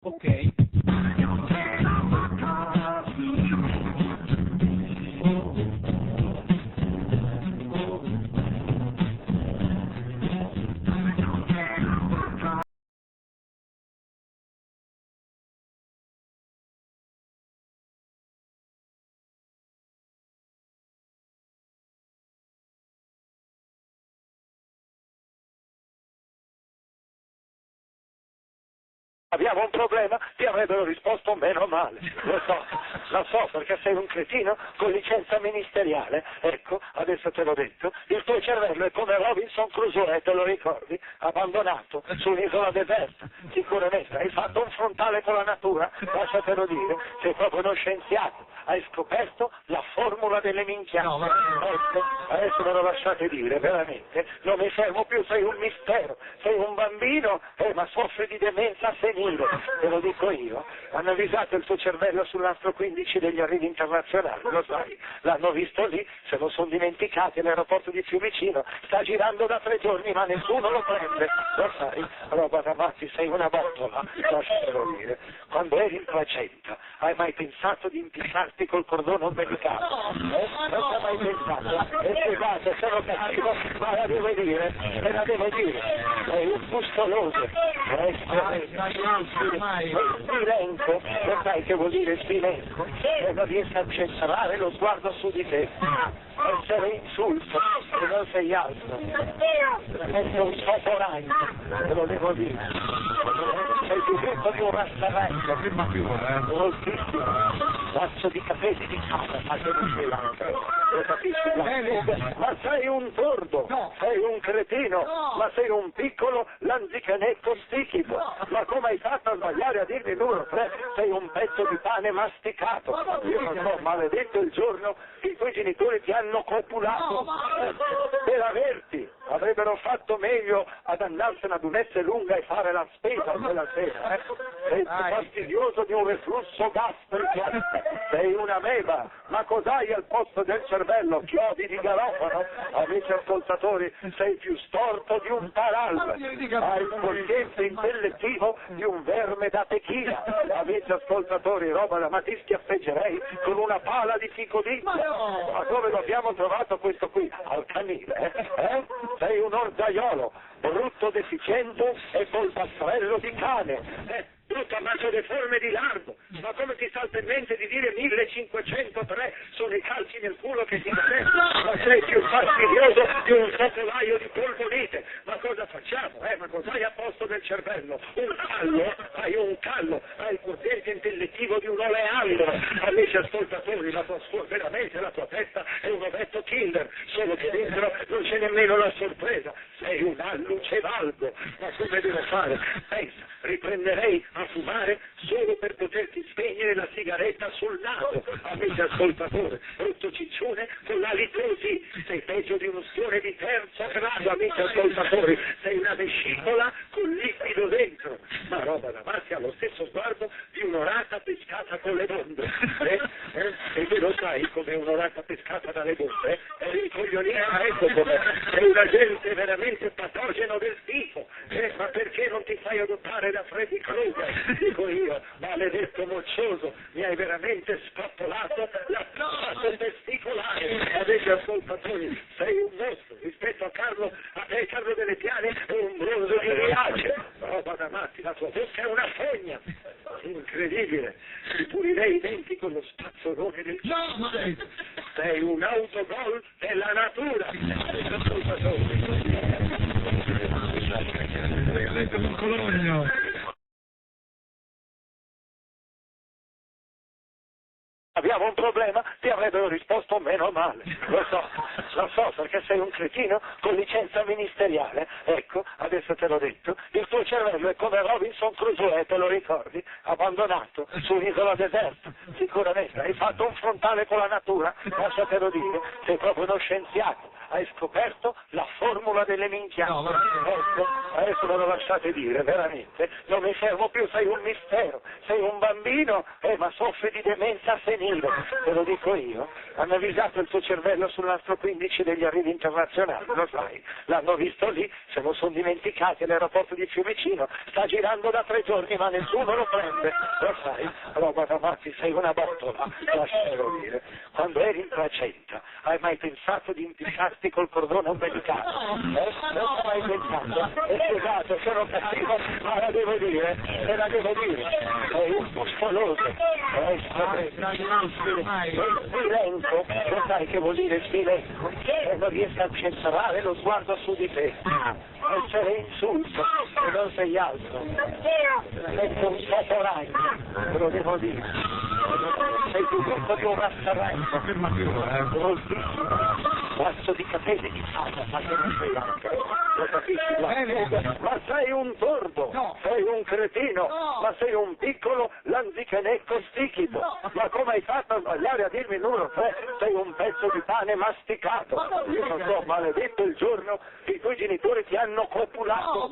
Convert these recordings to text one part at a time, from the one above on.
Ok. Abbiamo un problema, ti avrebbero risposto meno male, lo so perché sei un cretino con licenza ministeriale, ecco, adesso te l'ho detto, il tuo cervello è come Robinson Crusoe, te lo ricordi? Abbandonato su un'isola deserta, sicuramente hai fatto un frontale con la natura, lasciatelo dire, sei proprio uno scienziato, hai scoperto la formula delle minchiate, No, ecco, adesso me lo lasciate dire, veramente, non mi fermo più, sei un mistero, sei un bambino, ma soffri di demenza senile. Te lo dico io, hanno avvisato il tuo cervello sull'astro 15 degli arrivi internazionali, lo sai, l'hanno visto lì, se lo sono dimenticati all'aeroporto di Fiumicino, sta girando da 3 giorni ma nessuno lo prende, lo sai, roba da matti, sei una botola, lasciatelo dire, quando eri in placenta, hai mai pensato di impiccarti col cordone ombelicale? Non ci hai mai pensato? E scusate, sono cattivo, ma la devo dire, me la devo dire, sei un pustoloso, Spilenco, lo sai che vuol dire spilenco? E non riesci a centrare lo sguardo su di te. Essere insulso, e non sei altro. Sei un soporagno, te lo devo dire. Sei più brutto di un rastaraccio, moltissimo. Lazzo di capelli di casa, ma che non ce l'ha. Lo capisci? Ma sei un tordo, sei un cretino, ma sei un piccolo lanzicanetto stichido. Ma come hai fatto a sbagliare a dirmi il numero 3? Sei un pezzo di pane masticato. Io non so, maledetto il giorno che i tuoi genitori ti hanno copulato. Per averti avrebbero fatto meglio ad andarsene ad un'esse lunga e fare la spesa quella sera. Sei fastidioso di un reflusso gastrico. Sei una meba. Ma cos'hai al posto del cervello? Chiodi di garofano? Amici ascoltatori, sei più storto di un tarallo. Hai il quoziente intellettivo di un verme da tequila. Amici ascoltatori, roba da ma ti schiaffeggerei con una pala di ficodindia. Ma dove lo abbiamo trovato questo qui? Al canile, eh? Sei un orgaiolo, brutto deficiente e polpastrello di cane. Brutto ammazzo deforme di lardo, ma come ti salta in mente di dire 1503 sono i calci nel culo che ti danno? Ma sei più fastidioso di un focolaio di polmonite. Ma cosa facciamo? Ma cos'hai a posto del cervello? Un callo? Hai un callo, hai il quoziente intellettivo di un oleandro. Amici ascoltatori, veramente la tua testa è un ovetto killer, solo che dentro non c'è nemmeno la sorpresa. Sei un allucevaldo. Ma come devo fare? Pensa, riprenderei a fumare solo per poterti spegnere la sigaretta sul naso. Amici ascoltatori, brutto ciccione con la litosi, sei peggio di un ustione di terzo grado. Amici ascoltatori, sei una vescicola con liquido dentro, ma roba da matti allo stesso sguardo di un'orata pescata con le bombe. E tu lo sai come un'orata pescata dalle bombe? È rincoglionita, ecco come sei un agente veramente patogeno del tifo. Ma perché non ti fai adottare da Freddy Krueger? Dico io, maledetto moccioso, mi hai veramente spappolato la parte testicolare. Avete ascoltatori, sei un mostro rispetto a te Carlo Delle Piane è un bronzo di Riace. Roba da matti, la tua bocca è una fogna. Incredibile, ti pulirei i denti con lo spazzolone del cielo. Sei un autogol della natura. Abbiamo un problema, ti avrebbero risposto meno male, lo so perché sei un cretino con licenza ministeriale, ecco, adesso te l'ho detto, il tuo cervello è come Robinson Crusoe, te lo ricordi? Abbandonato su un'isola deserta, sicuramente hai fatto un frontale con la natura, lasciatelo dire, sei proprio uno scienziato, hai scoperto la formula formula delle minchiate. No, Adesso me lo lasciate dire, veramente. Non mi fermo più, sei un mistero. Sei un bambino, ma soffri di demenza senile. Te lo dico io. Hanno avvisato il tuo cervello sull'astro 15 degli arrivi internazionali, lo sai. L'hanno visto lì, se lo sono dimenticati all'aeroporto di Fiumicino. Sta girando da 3 giorni, ma nessuno lo prende. Lo sai, roba da matti, sei una bottola, lascialo dire. Quando eri in placenta, hai mai pensato di impiccarti col cordone ombelicale? Non hai mai pensato? Scusate, sono cattivo, ma la devo dire, te la devo dire. Sei un muscoloso. Sbilenco, lo sai che vuol dire sbilenco? E non riesco a centrare lo sguardo su di te. Essere insulso, e non sei altro. Sei un toporagno, te lo devo dire. Sei più brutto di un rassaragno. Basso di capelli di fata, ma che non sei anche. Lo capisci? Ma sei un tordo, sei un cretino, ma sei un piccolo lanzichenecco stichido. Ma come hai fatto a sbagliare a dirmi il numero 3? Sei un pezzo di pane masticato. Io non so, maledetto il giorno che i tuoi genitori ti hanno copulato.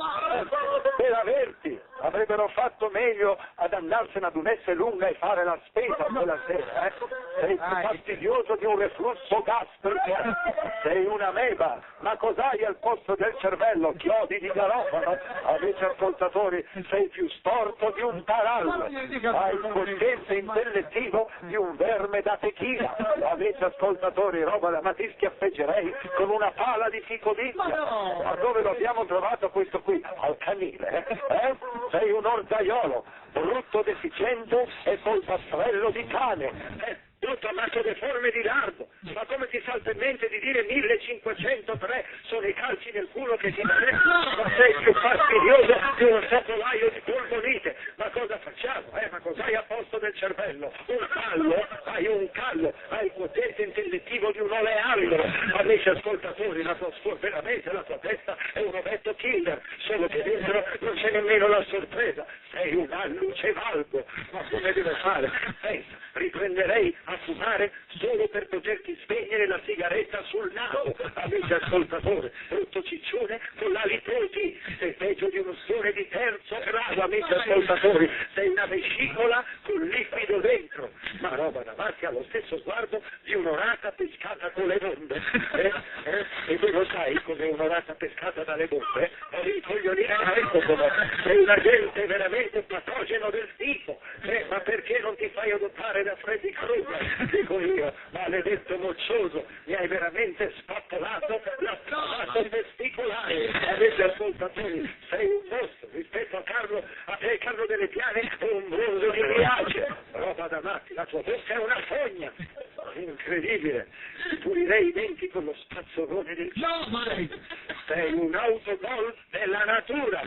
Per averti, avrebbero fatto meglio ad andarsene ad un'esse lunga e fare la spesa quella sera, eh? Sei più fastidioso di un reflusso gastrico. Sei una meba, ma cos'hai al posto del cervello? Chiodi di garofano? Amici ascoltatori, sei più storto di un tarallo. Hai il quoziente intellettivo di un verme da tequila. Amici ascoltatori, roba da ma ti schiaffeggerei con una pala di ficodindia. Ma dove lo abbiamo trovato questo qui? Al canile, eh? Sei un orgaiolo, brutto, deficiente e polpastrello di cane. Tutto a macchia deforme di lardo, ma come ti salta in mente di dire 1503 sono i calci nel culo che ti danno? Ma sei più fastidioso di un focolaio di polmonite, ma cosa facciamo? Ma cos'hai a posto del cervello? Un callo? Hai un callo, hai il quoziente intellettivo di un oleandro. Amici ascoltatori, veramente la tua testa è un ovetto killer, solo che dentro non c'è nemmeno la sorpresa, sei un alluce valgo, ma come deve fare? Pensa, riprenderei a fumare solo per poterti spegnere la sigaretta sul naso. Amici ascoltatori, brutto ciccione con l'alitoti, sei peggio di uno schione di terzo grado. Amici ascoltatori, sei una vescicola con liquido dentro, ma roba davanti allo stesso sguardo di un'orata pescata con le bombe. E tu lo sai cos'è un'orata pescata dalle bombe? Sei un agente veramente patogeno del tipo. Ma perché non ti fai adottare da Freddy Krueger? Dico io, maledetto moccioso, mi hai veramente spappolato l'apparato testicolare. Avete ascoltatori, sei un mostro rispetto a te Carlo Delle Piane è un bronzo di Riace. Roba da matti, la tua bocca è una fogna. Incredibile, ti pulirei i denti con lo spazzolone del cielo. Sei un autogol della natura.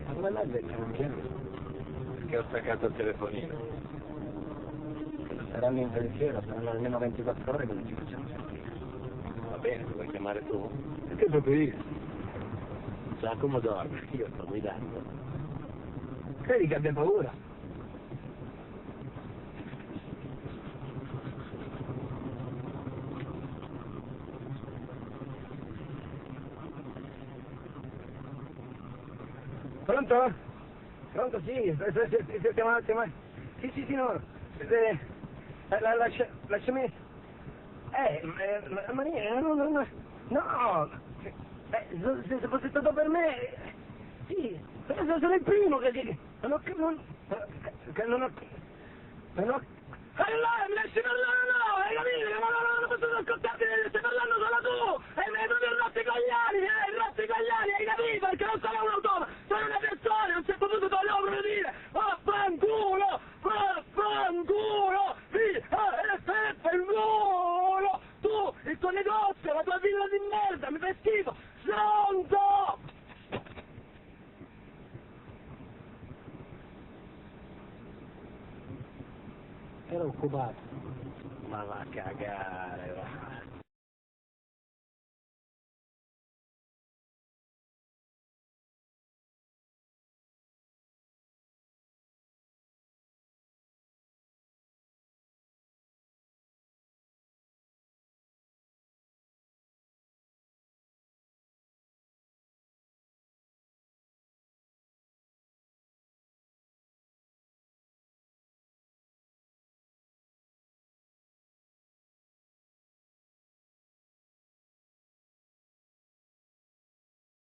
Ma come l'hai detto? Perché ho staccato il telefonino. Saranno in pensiero, saranno almeno 24 ore che non ci facciamo sentire. Va bene, ti vuoi chiamare tu? Perché proprio io? Giacomo dorme, io sto guidando. Credi che abbia paura? Pronto? Pronto, sì, sì, no, lasciami, Maria, no, se fosse stato per me, sì, sono il primo che non ho, allora mi lasci parlare, no, hai capito? Non posso ascoltarti, stai parlando solo tu, è proprio il Rotte Cagliari, hai capito? Perché non sono un automa, sono una persona, non si è potuto togliere proprio dire, vaffanculo, vaffanculo, tu, il tuo negozio, la tua villa di merda, mi fai schifo, stronzo! Ero occupato. Ma va a cagare, va.